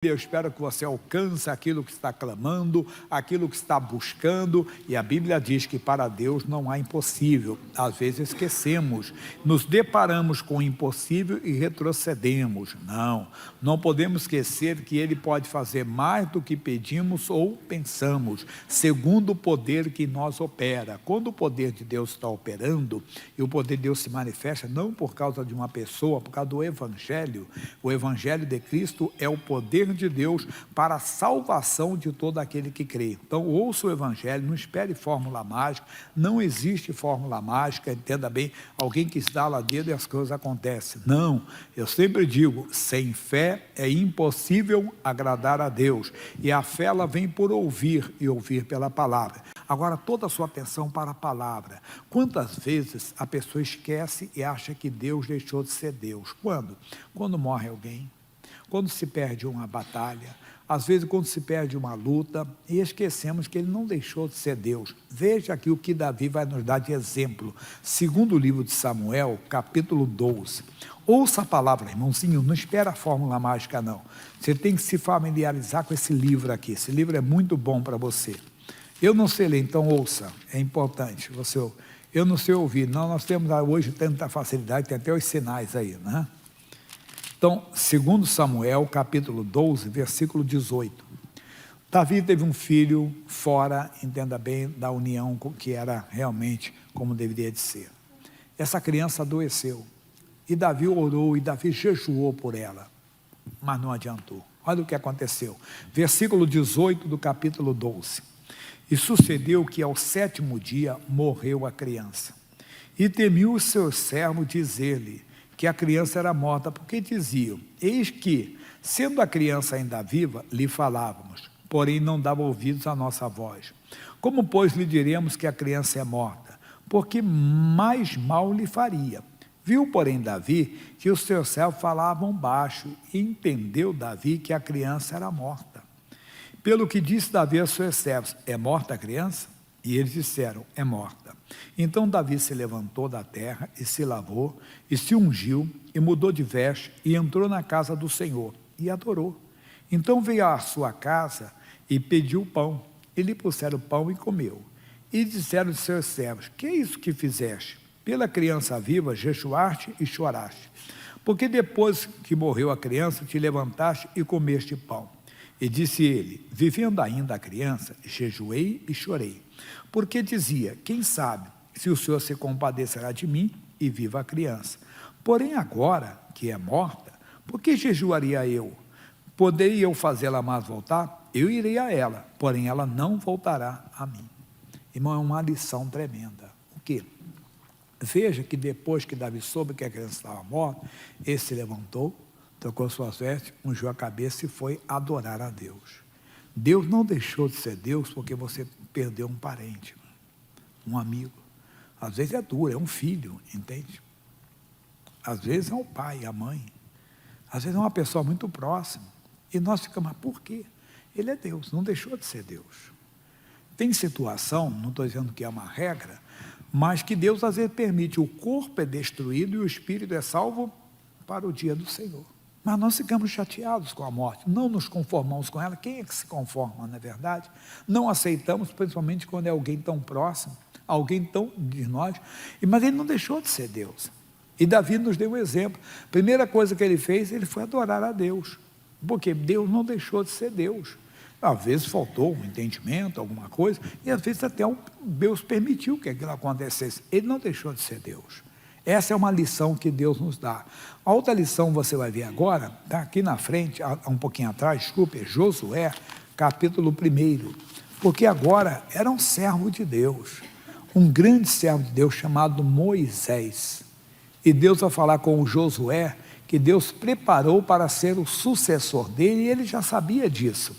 Eu espero que você alcance aquilo que está clamando, aquilo que está buscando, e a Bíblia diz que para Deus não há impossível. Às vezes esquecemos, nos deparamos com o impossível e retrocedemos. Não podemos esquecer que Ele pode fazer mais do que pedimos ou pensamos, segundo o poder que em nós opera. Quando o poder de Deus está operando, e o poder de Deus se manifesta não por causa de uma pessoa, por causa do Evangelho. O Evangelho de Cristo é o poder de Deus para a salvação de todo aquele que crê. Então ouça o Evangelho, não espere fórmula mágica, não existe fórmula mágica, entenda bem, alguém que está lá dentro e as coisas acontecem. Não, eu sempre digo, sem fé é impossível agradar a Deus, e a fé ela vem por ouvir, e ouvir pela palavra. Agora toda a sua atenção para a palavra. Quantas vezes a pessoa esquece e acha que Deus deixou de ser Deus? Quando? Quando morre alguém, quando se perde uma batalha, às vezes quando se perde uma luta, e esquecemos que Ele não deixou de ser Deus. Veja aqui o que Davi vai nos dar de exemplo. Segundo o livro de Samuel, capítulo 12. Ouça a palavra, irmãozinho, não espera a fórmula mágica não. Você tem que se familiarizar com esse livro aqui. Esse livro é muito bom para você. Eu não sei ler, então ouça, é importante. Eu não sei ouvir, não, nós temos hoje tanta facilidade, tem até os sinais aí, né? Então, segundo Samuel, capítulo 12, versículo 18. Davi teve um filho fora, entenda bem, da união que era realmente como deveria de ser. Essa criança adoeceu, e Davi orou, e Davi jejuou por ela, mas não adiantou. Olha o que aconteceu. Versículo 18 do capítulo 12. E sucedeu que ao 7º dia morreu a criança. E temiu o seu servo dizer-lhe que a criança era morta, porque diziam, eis que, sendo a criança ainda viva, lhe falávamos, porém não dava ouvidos à nossa voz. Como, pois, lhe diremos que a criança é morta? Porque mais mal lhe faria. Viu, porém, Davi, que os seus servos falavam baixo, e entendeu Davi que a criança era morta. Pelo que disse Davi aos seus servos, é morta a criança? E eles disseram, é morta. Então Davi se levantou da terra e se lavou, e se ungiu, e mudou de veste, e entrou na casa do Senhor, e adorou. Então veio à sua casa, e pediu pão, e lhe puseram pão e comeu. E disseram os seus servos, que é isso que fizeste? Pela criança viva, jejuaste e choraste. Porque depois que morreu a criança, te levantaste e comeste pão. E disse ele, vivendo ainda a criança, jejuei e chorei. Porque dizia, quem sabe se o Senhor se compadecerá de mim e viva a criança. Porém agora, que é morta, por que jejuaria eu? Poderia eu fazê-la mais voltar? Eu irei a ela, porém ela não voltará a mim. Irmão, é uma lição tremenda. O quê? Veja que depois que Davi soube que a criança estava morta, ele se levantou, trocou suas vestes, ungiu a cabeça e foi adorar a Deus. Deus não deixou de ser Deus porque você perdeu um parente, um amigo. Às vezes é duro, é um filho, entende? Às vezes é o pai, a mãe. Às vezes é uma pessoa muito próxima. E nós ficamos, mas por quê? Ele é Deus, não deixou de ser Deus. Tem situação, não estou dizendo que é uma regra, mas que Deus às vezes permite, o corpo é destruído e o espírito é salvo para o dia do Senhor. Mas nós ficamos chateados com a morte, não nos conformamos com ela. Quem é que se conforma, não é verdade? Não aceitamos, principalmente quando é alguém tão próximo, alguém tão de nós, mas ele não deixou de ser Deus. E Davi nos deu um exemplo. Primeira coisa que ele fez, ele foi adorar a Deus, porque Deus não deixou de ser Deus. Às vezes faltou um entendimento, alguma coisa, e às vezes até Deus permitiu que aquilo acontecesse. Ele não deixou de ser Deus. Essa é uma lição que Deus nos dá. A outra lição você vai ver agora, está aqui na frente, um pouquinho atrás, desculpe, Josué, capítulo 1. Porque agora era um servo de Deus, um grande servo de Deus chamado Moisés. E Deus vai falar com o Josué, que Deus preparou para ser o sucessor dele, e ele já sabia disso.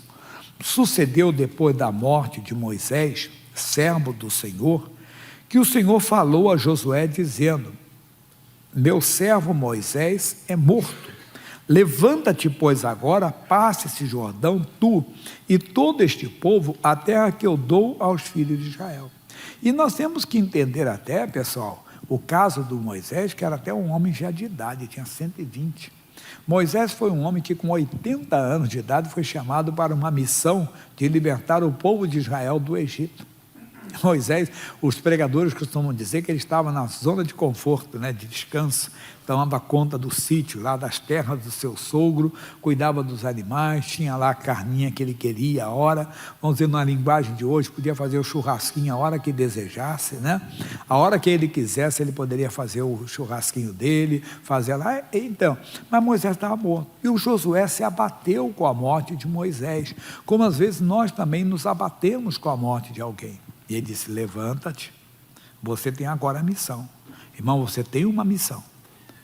Sucedeu depois da morte de Moisés, servo do Senhor, que o Senhor falou a Josué dizendo, meu servo Moisés é morto. Levanta-te, pois, agora, passe esse Jordão, tu e todo este povo, a terra que eu dou aos filhos de Israel. E nós temos que entender até, pessoal, o caso do Moisés, que era até um homem já de idade, tinha 120. Moisés foi um homem que com 80 anos de idade foi chamado para uma missão de libertar o povo de Israel do Egito. Moisés, os pregadores costumam dizer que ele estava na zona de conforto, né, de descanso, tomava conta do sítio, lá das terras do seu sogro, cuidava dos animais, tinha lá a carninha que ele queria, a hora, vamos dizer na linguagem de hoje, podia fazer o churrasquinho a hora que desejasse, né? A hora que ele quisesse, ele poderia fazer o churrasquinho dele, fazer lá, então, mas Moisés estava morto, e o Josué se abateu com a morte de Moisés, como às vezes nós também nos abatemos com a morte de alguém. E ele disse, levanta-te, você tem agora a missão. Irmão, você tem uma missão.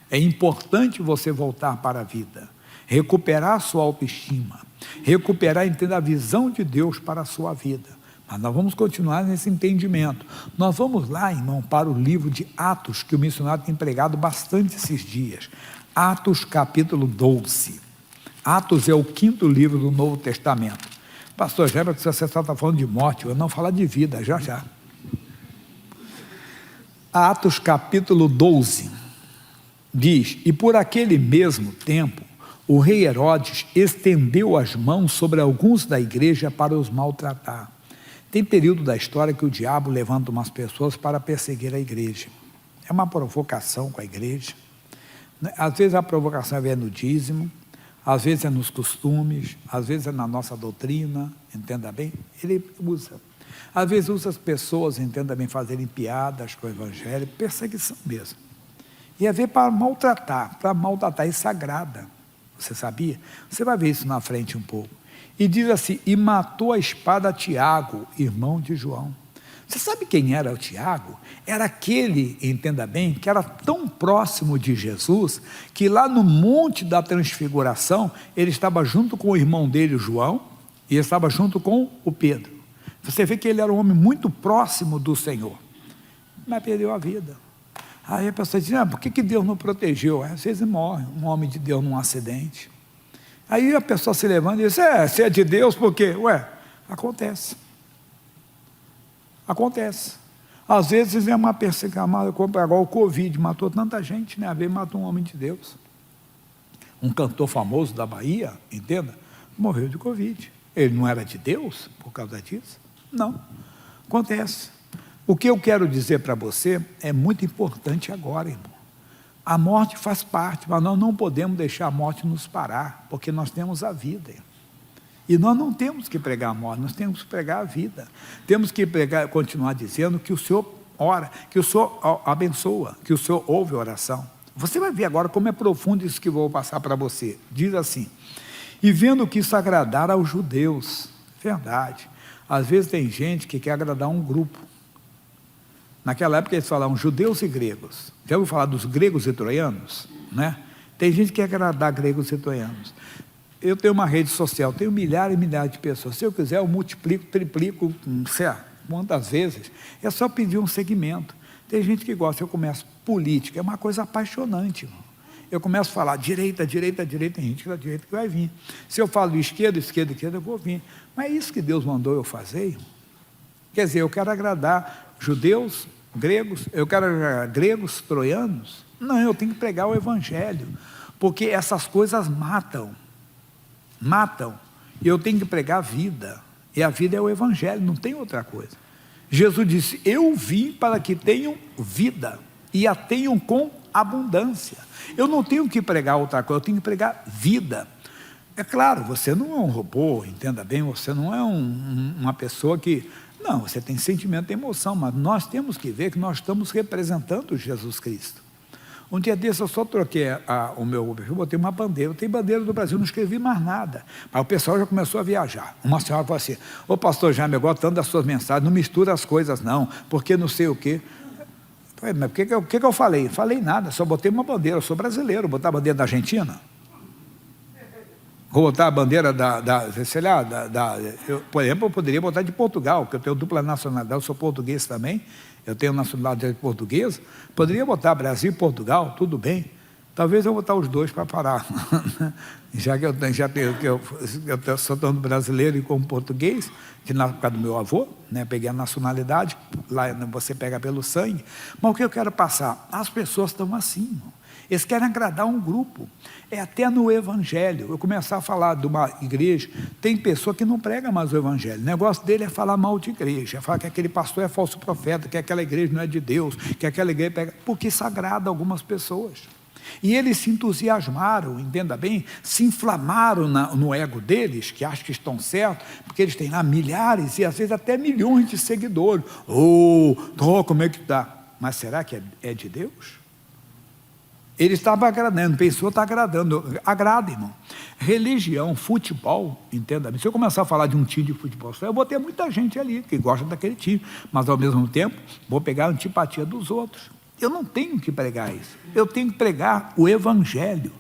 É importante você voltar para a vida, recuperar a sua autoestima, recuperar, entender a visão de Deus para a sua vida. Mas nós vamos continuar nesse entendimento. Nós vamos lá, irmão, para o livro de Atos, que o missionário tem pregado bastante esses dias. Atos capítulo 12. Atos é o 5º livro do Novo Testamento. Pastor Herbert, se você só está falando de morte, eu não falar de vida, já já. Atos capítulo 12, diz, e por aquele mesmo tempo, o rei Herodes estendeu as mãos sobre alguns da igreja para os maltratar. Tem período da história que o diabo levanta umas pessoas para perseguir a igreja. É uma provocação com a igreja. Às vezes a provocação é no dízimo, às vezes é nos costumes, às vezes é na nossa doutrina, entenda bem, ele usa. Às vezes usa as pessoas, entenda bem, fazerem piadas com o evangelho, perseguição mesmo. E é ver para maltratar e sagrada, você sabia? Você vai ver isso na frente um pouco. E diz assim, e matou a espada Tiago, irmão de João. Você sabe quem era o Tiago? Era aquele, entenda bem, que era tão próximo de Jesus, que lá no Monte da Transfiguração, ele estava junto com o irmão dele, o João, e ele estava junto com o Pedro. Você vê que ele era um homem muito próximo do Senhor, mas perdeu a vida. Aí a pessoa diz, por que Deus não protegeu? Às vezes morre um homem de Deus num acidente. Aí a pessoa se levanta e diz, você é de Deus por quê? Acontece. Acontece. Às vezes é uma perseguição, agora o Covid matou tanta gente, né? Às vezes matou um homem de Deus. Um cantor famoso da Bahia, entenda, morreu de Covid. Ele não era de Deus por causa disso? Não. Acontece. O que eu quero dizer para você é muito importante agora, irmão. A morte faz parte, mas nós não podemos deixar a morte nos parar, porque nós temos a vida, irmão. E nós não temos que pregar a morte, nós temos que pregar a vida. Temos que pregar, continuar dizendo que o Senhor ora, que o Senhor abençoa, que o Senhor ouve a oração. Você vai ver agora como é profundo isso que eu vou passar para você. Diz assim, e vendo que isso agradar aos judeus, verdade, às vezes tem gente que quer agradar um grupo. Naquela época eles falavam judeus e gregos. Já ouviu falar dos gregos e troianos? Né? Tem gente que quer agradar gregos e troianos. Eu tenho uma rede social, tenho milhares e milhares de pessoas. Se eu quiser, eu multiplico, triplico, não sei quantas vezes. É só pedir um segmento. Tem gente que gosta, eu começo política, é uma coisa apaixonante, irmão. Eu começo a falar direita, direita, direita, tem gente que da direita que vai vir. Se eu falo esquerda, esquerda, esquerda, eu vou vir. Mas é isso que Deus mandou eu fazer, irmão. Quer dizer, eu quero agradar judeus, gregos, eu quero agradar gregos, troianos. Não, eu tenho que pregar o evangelho, porque essas coisas matam. E eu tenho que pregar a vida, e a vida é o evangelho, não tem outra coisa. Jesus disse, eu vim para que tenham vida, e a tenham com abundância. Eu não tenho que pregar outra coisa, eu tenho que pregar vida. É claro, você não é um robô, entenda bem, você não é uma pessoa que... Não, você tem sentimento e emoção, mas nós temos que ver que nós estamos representando Jesus Cristo. Um dia desse eu só troquei o meu Uber, eu botei uma bandeira, eu tenho bandeira do Brasil, não escrevi mais nada. Mas o pessoal já começou a viajar. Uma senhora falou assim, pastor Jaime, eu gosto tanto das suas mensagens, não mistura as coisas não, porque não sei o quê. Mas o que eu falei? Falei nada, só botei uma bandeira, eu sou brasileiro, vou botar a bandeira da Argentina? Vou botar a bandeira por exemplo, eu poderia botar de Portugal, porque eu tenho dupla nacionalidade, eu sou português também, eu tenho nacionalidade portuguesa, poderia botar Brasil e Portugal, tudo bem. Talvez eu botar os dois para parar, já que eu sou tanto brasileiro e como português, que na época do meu avô, né, peguei a nacionalidade, lá você pega pelo sangue, mas o que eu quero passar? As pessoas estão assim, irmão. Eles querem agradar um grupo. É até no evangelho. Eu começar a falar de uma igreja, tem pessoa que não prega mais o evangelho. O negócio dele é falar mal de igreja, é falar que aquele pastor é falso profeta, que aquela igreja não é de Deus, que aquela igreja pega... Porque isso agrada algumas pessoas. E eles se entusiasmaram, entenda bem, se inflamaram no ego deles, que acham que estão certos, porque eles têm lá milhares e às vezes até milhões de seguidores. Como é que está? Mas será que é de Deus? Ele estava agradando, pessoa está agradando, agrada, irmão. Religião, futebol, entenda bem. Se eu começar a falar de um time de futebol, eu vou ter muita gente ali que gosta daquele time, mas ao mesmo tempo vou pegar a antipatia dos outros. Eu não tenho que pregar isso, eu tenho que pregar o evangelho.